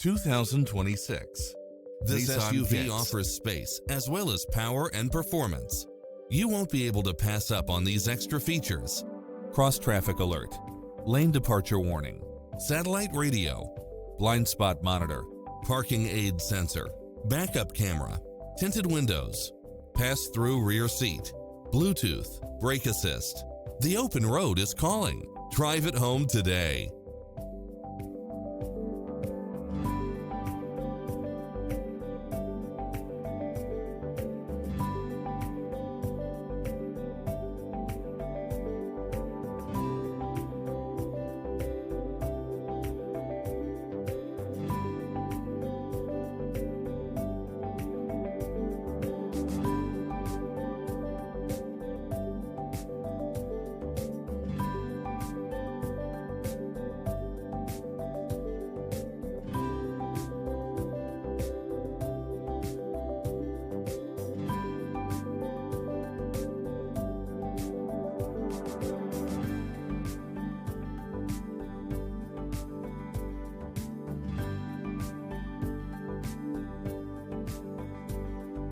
2026 This Nissan SUV Kicks. offers space as well as power and performance. You won't be able to pass up on these extra features: cross-traffic alert, lane departure warning, satellite radio, blind spot monitor, parking aid sensor, backup camera, tinted windows, pass-through rear seat, Bluetooth, brake assist. The open road is calling. Drive it home today.